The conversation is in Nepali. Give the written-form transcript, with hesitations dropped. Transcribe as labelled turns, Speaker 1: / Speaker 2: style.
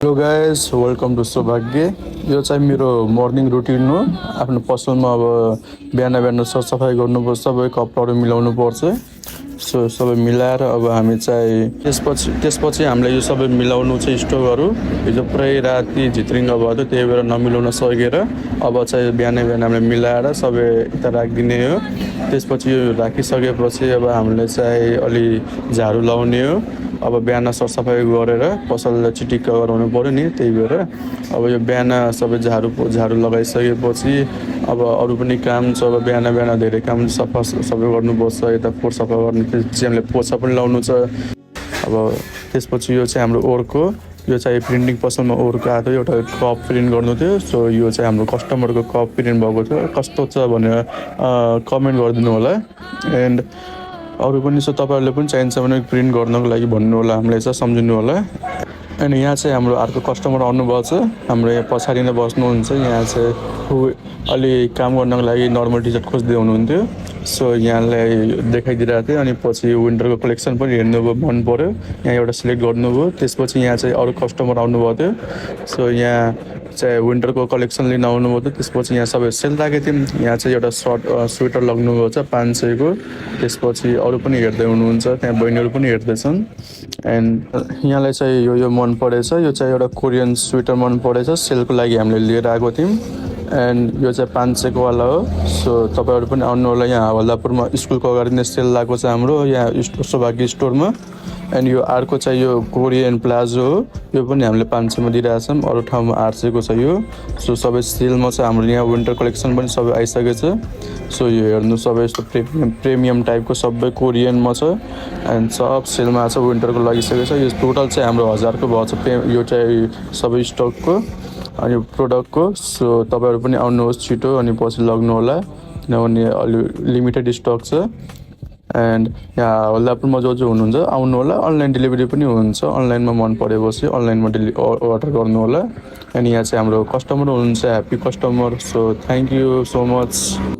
Speaker 1: हेलो गाइस, वेलकम टु सौभाग्य। यो चाहिँ मेरो मर्निङ रुटिन हो। आफ्नो पसलमा अब बिहान बिहान सरसफाइ गर्नुपर्छ, सबै कपडाहरू मिलाउनुपर्छ। सबै मिलाएर अब हामी चाहिँ त्यसपछि हामीलाई यो सबै मिलाउनु चाहिँ स्टकहरू हिजो पुरै राति झित्रिङ्ग भयो थियो, त्यही भएर नमिलाउन सकेर अब चाहिँ बिहान बिहान हामीले मिलाएर सबै यता राखिदिने हो। त्यसपछि यो राखिसकेपछि अब हामीले चाहिँ अलि झाडु लाउने हो। अब बिहान सरसफाइ गरेर पसललाई चिटिक्क गराउनु पऱ्यो नि, त्यही भएर अब यो बिहान सबै झाडु लगाइसकेपछि अब अरू पनि काम छ। अब बिहान बिहान धेरै काम सफा सबै गर्नुपर्छ, यता फोहोर सफा गर्नुपर्छ, हामीले पोचा पनि लाउनु छ। अब त्यसपछि यो चाहिँ हाम्रो ओरको, यो चाहिँ प्रिन्टिङ पसलमा ओरको आएको थियो, एउटा कप प्रिन्ट गर्नु थियो। सो यो चाहिँ हाम्रो कस्टमरको कप प्रिन्ट भएको थियो, कस्तो छ भनेर कमेन्ट गरिदिनु होला। एन्ड अरू पनि छ, तपाईँहरूले पनि चाहिन्छ भने प्रिन्ट गर्नको लागि भन्नु होला, हामीलाई चाहिँ सम्झिनु होला। अनि यहाँ चाहिँ हाम्रो अर्को कस्टमर आउनुभएको छ, हाम्रो यहाँ पछाडि नै बस्नुहुन्छ। यहाँ चाहिँ अलि काम गर्नको लागि नर्मल टी सर्ट खोज्दै हुनुहुन्थ्यो। सो यहाँलाई देखाइदिरहेको थिएँ। अनि पछि विन्टरको कलेक्सन पनि हेर्नुभयो, मन पऱ्यो, यहाँ एउटा सिलेक्ट गर्नुभयो। त्यसपछि यहाँ चाहिँ अरू कस्टमर आउनुभएको थियो। सो यहाँ चाहिँ विन्टरको कलेक्सन लिन आउनुभयो थियो। त्यसपछि यहाँ सबै सेल राखेको थियौँ। यहाँ चाहिँ एउटा स्वेटर लग्नुभएको छ 500 को। त्यसपछि अरू पनि हेर्दै हुनुहुन्छ, त्यहाँ बहिनीहरू पनि हेर्दैछन्। एन्ड यहाँलाई चाहिँ यो मन परेछ, यो चाहिँ एउटा कोरियन स्वेटर मन परेछ, सेलको लागि हामीले लिएर आएको थियौँ। एन्ड यो चाहिँ 500 को वाला हो। सो तपाईँहरू पनि आउनु होला। यहाँ हवल्दापुरमा स्कुलको अगाडि नै सेल लागेको छ हाम्रो यहाँ सौभाग्य स्टोरमा। एन्ड यो अर्को चाहिँ यो कोरियन प्लाजो हो, यो पनि हामीले 500 मा दिइरहेछौँ, अरू ठाउँमा 800 को छ यो। सो सबै सेलमा छ हाम्रो यहाँ, विन्टर कलेक्सन पनि सबै आइसकेको छ। सो यो हेर्नु, सबै यस्तो प्रिमियम टाइपको सबै कोरियनमा छ। एन्ड सब सेलमा छ, विन्टरको लागिसकेको छ। यो टोटल चाहिँ हाम्रो 1000 को भएको छ यो चाहिँ सबै स्टकको अनि प्रोडक्टको। सो तपाईँहरू पनि आउनुहोस् छिटो, अनि पछि लग्नु होला, किनभने अलि लिमिटेड स्टक छ। एन्ड यहाँ हवल्दापुरमा जो हुनुहुन्छ आउनु होला। अनलाइन डेलिभरी पनि हुन्छ, अनलाइनमा मन परेपछि अनलाइनमा अर्डर गर्नु होला। अनि यहाँ चाहिँ हाम्रो कस्टमर हुनुहुन्छ, happy customer. So thank you so much.